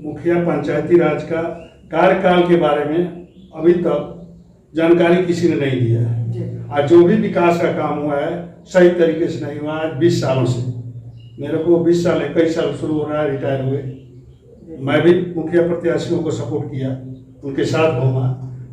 मुखिया पंचायती राज का कार्यकाल के बारे में अभी तक जानकारी किसी ने नहीं दिया है। आज जो भी विकास का काम हुआ है सही तरीके से नहीं हुआ है। 20 सालों से मेरे को 20 साल 21 साल शुरू हो रहा है, रिटायर हुए। मैं भी मुखिया प्रत्याशियों को सपोर्ट किया, उनके साथ घूमा,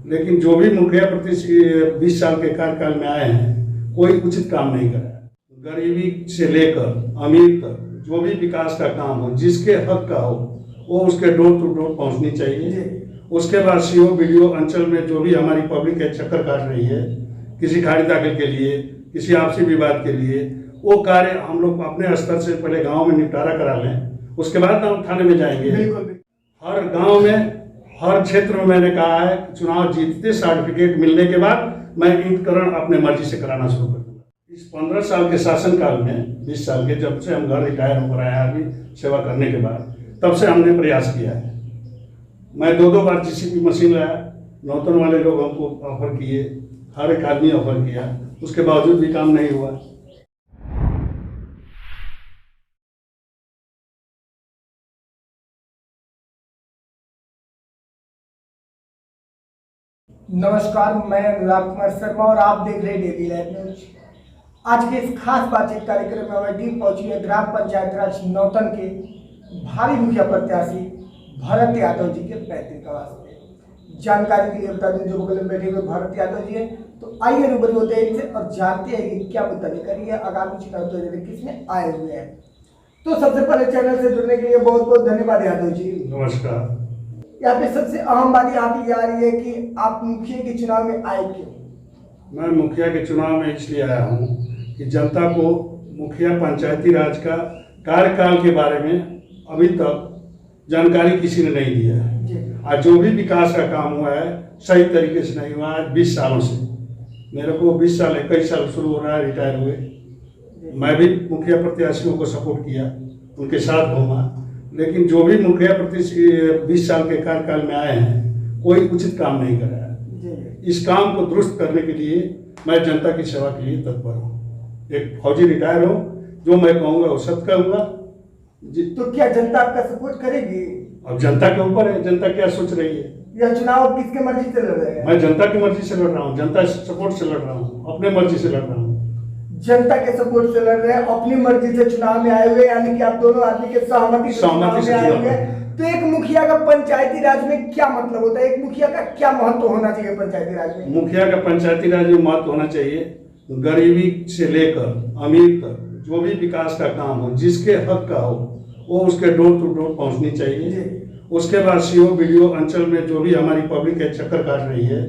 लेकिन जो भी मुखिया प्रत्याशी 20 साल के कार्यकाल में आए हैं कोई उचित काम नहीं करा। गरीबी से लेकर अमीर तक जो भी विकास का काम हो, जिसके हक का हो, वो उसके डोर टू डोर पहुंचनी चाहिए। उसके बाद सीओ वीडियो अंचल में जो भी हमारी पब्लिक है चक्कर काट रही है किसी खारिज दाखिल के लिए, किसी आपसी विवाद के लिए, वो कार्य हम लोग अपने स्तर से पहले गांव में निपटारा करा लें, उसके बाद हम थाने में जाएंगे। हर गांव में हर क्षेत्र में मैंने कहा है चुनाव जीतते सर्टिफिकेट मिलने के बाद मैं ईंटकरण अपने मर्जी से कराना शुरू कर दूंगा। इस 15 साल के शासनकाल में 20 साल के जब से हम घर रिटायर होकर आए हैं, अभी सेवा करने के बाद, तब से हमने प्रयास किया है। मैं 2 बार जीसीपी मशीन लाया, नौतन वाले लोग हमको ऑफर किए, हर एक आदमी ऑफर किया, उसके बावजूद भी काम नहीं हुआ। नमस्कार, मैं अनुराग कुमार शर्मा और आप देख रहे हैं डेली लाइव न्यूज। आज के इस खास बातचीत कार्यक्रम में हमारी टीम पहुंची है ग्राम पंचायत राज नौतन के भावी मुखिया प्रत्याशी भरत यादव जी के पैतृक आवास पे। जानकारी के लिए बता दें जो बगल में बैठे हुए भरत यादव जी है, तो आइए रूबरू होते हैं इनसे और जानते हैं कि क्या मुद्दा लेकर ये आगामी चुनाव 2021 में आए हुए हैं। तो सबसे पहले चैनल से जुड़ने के लिए बहुत बहुत धन्यवाद यादव जी। नमस्कार। यहाँ पे सबसे अहम बात यहाँ पे आ रही है कि आप मुखिया के चुनाव में आए क्यों? मैं मुखिया के चुनाव में इसलिए आया हूँ कि जनता को मुखिया पंचायती राज का कार्यकाल के बारे में अभी तक जानकारी किसी ने नहीं दिया है। आज जो भी विकास का काम हुआ है सही तरीके से नहीं हुआ है। 20 सालों से मेरे को 20 साल 21 साल शुरू हो रहा है, रिटायर हुए। मैं भी मुखिया प्रत्याशियों को सपोर्ट किया, उनके साथ घूमा, लेकिन जो भी मुखिया प्रत्याशी 20 साल के कार्यकाल में आए हैं कोई उचित काम नहीं करा है। इस काम को दुरुस्त करने के लिए मैं जनता की सेवा के लिए तत्पर हूँ। एक फौजी रिटायर हो, जो मैं कहूँगा वो सत्य कहूँगा। तो क्या जनता आपका सपोर्ट करेगी? अब जनता के ऊपर है, जनता क्या सोच रही है। यह चुनाव किसके मर्जी से लड़ रहे हैं? मैं जनता की मर्जी से लड़ रहा हूँ, जनता सपोर्ट से लड़ रहा हूँ, अपने मर्जी से लड़ रहा हूँ। जनता के सपोर्ट से लड़ रहे हैं, अपनी मर्जी से चुनाव में आए हुए, यानी कि आप दोनों आदमी के सहमति से आए हुए। तो एक मुखिया का पंचायती राज में क्या मतलब होता है? एक मुखिया का क्या महत्व होना चाहिए पंचायती राज में? मुखिया का पंचायती राज में महत्व होना चाहिए गरीबी से लेकर अमीर तक जो भी विकास का काम हो, जिसके हक का हो, वो उसके डोर टू डोर पहुंचनी चाहिए। उसके बाद सीओ वीडियो अंचल में जो भी हमारी पब्लिक है चक्कर काट रही है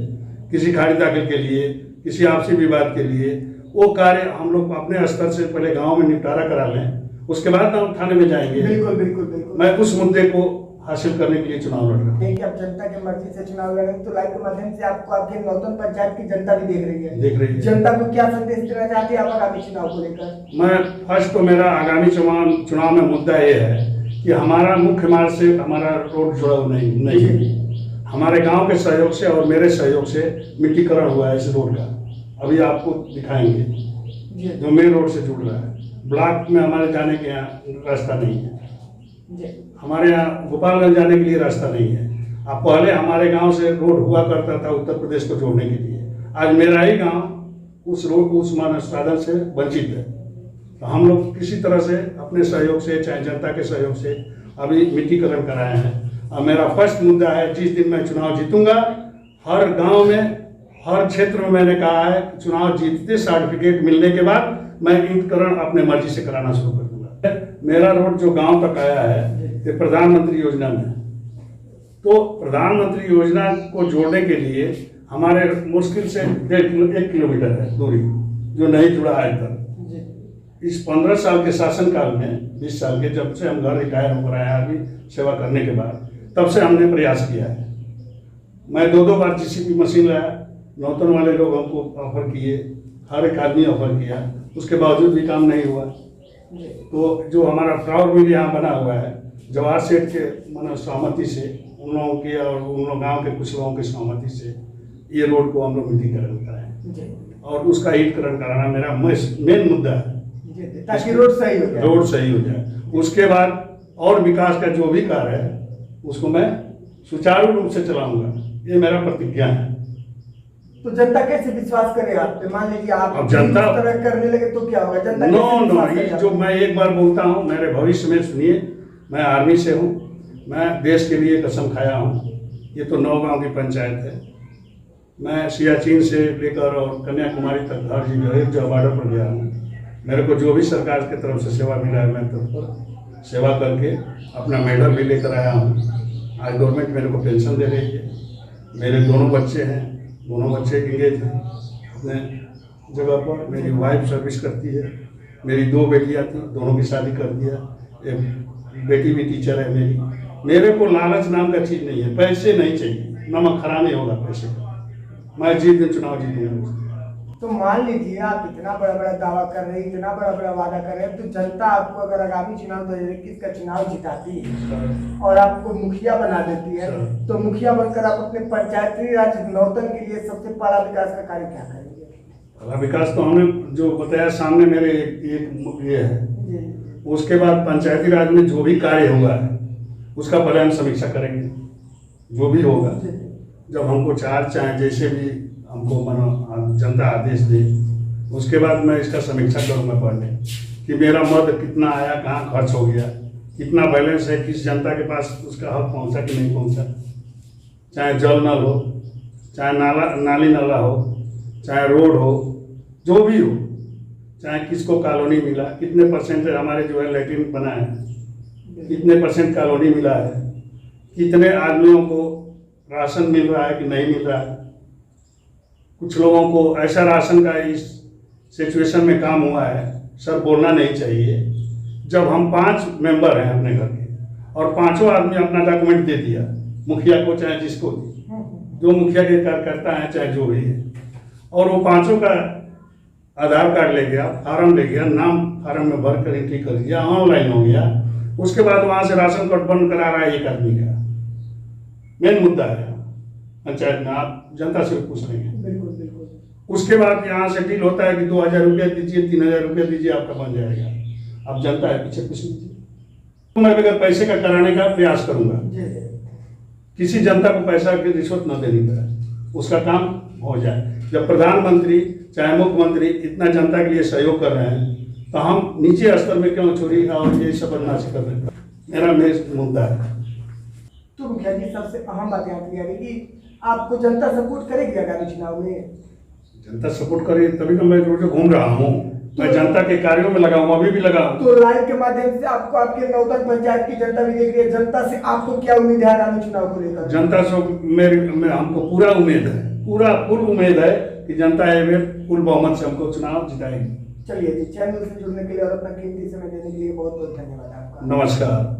किसी खारिज दाखिल के लिए, किसी आपसी विवाद के लिए, वो कार्य हम लोग अपने स्तर से पहले गांव में निपटारा करा लें, उसके बाद हम थाने में जाएंगे। बिल्कुल बिल्कुल बिल्कुल। मैं उस मुद्दे को हासिल करने के लिए चुनाव लड़ रहा हूँ। देखिए, आप जनता की मर्जी से चुनाव लड़ रहे हैं, तो लाइव के माध्यम से आपको आपके नौतन पंचायत की जनता भी देख रही है। जनता को क्या संदेश देना चाहती है आप आगामी चुनाव को लेकर? मैं फर्स्ट तो मेरा आगामी चुनाव में मुद्दा ये है कि हमारा मुख्य मार्ग से हमारा रोड जुड़ा नहीं है। हमारे गांव के सहयोग से और मेरे सहयोग से मिट्टीकरण हुआ है इस रोड का, अभी आपको दिखाएंगे, जो मेन रोड से जुड़ रहा है। ब्लॉक में हमारे जाने के यहाँ रास्ता नहीं है, हमारे यहाँ गोपालगंज जाने के लिए रास्ता नहीं है। अब पहले हमारे गांव से रोड हुआ करता था उत्तर प्रदेश को जोड़ने के लिए, आज मेरा ही गांव उस रोड उस मानव साधन से वंचित है। तो हम लोग किसी तरह से अपने सहयोग से, चाहे जनता के सहयोग से, अभी मिट्टीकरण कराए हैं। और मेरा फर्स्ट मुद्दा है, जिस दिन मैं चुनाव जीतूंगा, हर गांव में हर क्षेत्र में मैंने कहा है चुनाव जीतते सर्टिफिकेट मिलने के बाद मैं ईंटकरण अपने मर्जी से कराना शुरू कर दूंगा। मेरा रोड जो गांव तक आया है ये प्रधानमंत्री योजना में, तो प्रधानमंत्री योजना को जोड़ने के लिए हमारे मुश्किल से 1 किलोमीटर है दूरी जो नहीं जुड़ा है तक। इस 15 साल के शासनकाल में 20 साल के जब से हम घर रिटायर होकर आए हैं, अभी सेवा करने के बाद, तब से हमने प्रयास किया है। मैं 2 बार जीसीपी मशीन लाया, नौतन वाले लोग हमको ऑफर किए, हर एक आदमी ऑफर किया, उसके बावजूद भी काम नहीं हुआ। तो जो हमारा फ्लावर मिल यहाँ बना हुआ है, जवाहर सेठ के मतलब सहमति से, उन लोगों के और उन लोग गाँव के कुछ लोगों की सहमति से ये रोड को हम लोग मिट्टीकरण कराएं और उसका ईंटकरण कराना मेरा मेन मुद्दा है, ताकि रोड सही हो जाए। उसके बाद और विकास का जो भी कार्य है उसको मैं सुचारू रूप से चलाऊंगा, ये मेरा प्रतिज्ञा है। तो जनता कैसे विश्वास करे आप पे? मान लीजिए आप अब जनता इस तरह करने लगे तो क्या होगा? जनता नो कैसे नो विश्वास ये करेगा? जो मैं एक बार बोलता हूँ, मेरे भविष्य में सुनिए, मैं आर्मी से हूँ, मैं देश के लिए कसम खाया हूँ। ये तो 9 गांव की पंचायत है, मैं सियाचिन से लेकर और कन्याकुमारी तक हर जगह बॉर्डर पर गया हूँ। मेरे को जो भी सरकार की तरफ से सेवा मिला है, मैं तत्पर सेवा करके अपना मेडल भी लेकर आया हूँ। आज गवर्नमेंट मेरे को पेंशन दे रही है। मेरे दोनों बच्चे हैं, दोनों बच्चे इंगेज हैं अपने जगह पर। मेरी वाइफ सर्विस करती है, मेरी 2 बेटियां थी, दोनों की शादी कर दिया, एक बेटी भी टीचर है मेरी। मेरे को लालच नाम का चीज़ नहीं है, पैसे नहीं चाहिए, नमक खरा नहीं होगा पैसे का। मैं जीत दिन चुनाव जीतूंगा। तो मान लीजिए आप इतना बड़ा बड़ा दावा कर रहे हैं, इतना बड़ा बड़ा वादा कर रहे हैं, तो जनता आपको अगर आगामी चुनाव 2021 का चुनाव जिताती है और आपको मुखिया बना देती है, तो मुखिया बनकर आप अपने पंचायती राज नौतन के लिए सबसे बड़ा विकास का कार्य क्या करेंगे? बड़ा विकास तो हमने जो बताया सामने मेरे एक ये है। उसके बाद पंचायती राज में जो भी कार्य हुआ है उसका पहले हम समीक्षा करेंगे, जो भी होगा। जब हमको चाहे जैसे भी हमको जनता आदेश दे, उसके बाद मैं इसका समीक्षा करूँगा पहले कि मेरा मद कितना आया, कहाँ खर्च हो गया, कितना बैलेंस है, किस जनता के पास उसका हक पहुँचा कि नहीं पहुँचा। चाहे जल नल हो, चाहे नाली नाला हो, चाहे रोड हो, जो भी हो, चाहे किसको कॉलोनी मिला, कितने परसेंट हमारे जो है लैट्रिन बना है, कितने परसेंट कॉलोनी मिला है, कितने आदमियों को राशन मिल रहा है कि नहीं मिल रहा है। कुछ लोगों को ऐसा राशन का इस सिचुएशन में काम हुआ है, सर बोलना नहीं चाहिए। जब हम 5 मेंबर हैं अपने घर के और 5 आदमी अपना डॉक्यूमेंट दे दिया मुखिया को, चाहे जिसको भी, जो मुखिया के कार्यकर्ता हैं चाहे जो भी है, और वो 5 का आधार कार्ड ले गया, फार्म ले गया, नाम फार्म में भर कर एंट्री कर दिया, ऑनलाइन हो गया, उसके बाद वहाँ से राशन कार्ड बंद करा रहा है एक आदमी का। मेन मुद्दा है पंचायत में, आप जनता से पूछ लेंगे। बिल्कुल बिल्कुल। उसके बाद यहाँ से डील होता है कि 2000 रुपया दीजिए, 3000 रुपया दीजिए, आपका बन जाएगा। अब जनता है पीछे कुछ नहीं। तो मैं बगैर पैसे का कराने का प्रयास करूंगा, किसी जनता को पैसा की रिश्वत न देनी पड़े, उसका काम हो जाए। जब प्रधानमंत्री चाहे मुख्यमंत्री इतना जनता के लिए सहयोग कर रहे हैं, तो हम नीचे स्तर में क्यों चोरी और ये सब बदमाशी कर रहे हैं? मेरा मेन मुद्दा है। तो मुखिया जी, सबसे अहम बात यहाँ की कि आपको जनता सपोर्ट करेगी आगामी चुनाव में? जनता सपोर्ट करे तभी तो मैं रोज घूम रहा हूँ, मैं जनता के कार्यों में लगा हूँ, अभी भी लगा हूँ। तो लाइव के माध्यम से आपको आपके नौतन पंचायत की जनता भी देख रही है, जनता से आपको क्या उम्मीद है आगामी चुनाव को लेकर? जनता से हमको पूरा उम्मीद है, पूरा फुल उम्मीद है कि जनता फुल बहुमत से हमको चुनाव जिताएगी। चलिए जी, चैनल से जुड़ने के लिए और अपना कीमती समय देने के लिए बहुत बहुत धन्यवाद आपका। नमस्कार।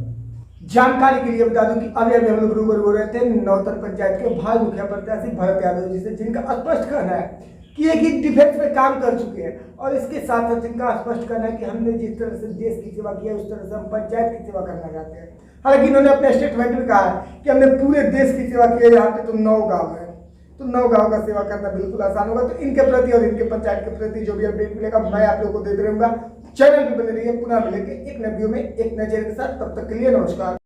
जानकारी के लिए बता दूं कि अभी हम लोग रूबरू हो रहे थे नौतन पंचायत के भावी मुखिया प्रत्याशी भरत यादव जी से, जिनका स्पष्ट कहना है कि एक ही डिफेंस में काम कर चुके हैं, और इसके साथ साथ जिनका स्पष्ट कहना है कि हमने जिस तरह से देश की सेवा किया उस तरह से हम पंचायत की सेवा करना चाहते हैं। हालांकि इन्होंने अपने स्टेटमेंट में कहा है कि हमने पूरे देश की सेवा की है, यहाँ पे तो 9 गाँव है, तो 9 गाँव का सेवा करना बिल्कुल आसान होगा। तो इनके प्रति और इनके पंचायत के प्रति जो भी अपडेट मिलेगा मैं आप लोगों को देते रहूंगा। चैनल भी बने रहिए, पुनः मिलेंगे एक नए वीडियो में एक नए चेहरे के साथ। तब तक के लिए नमस्कार।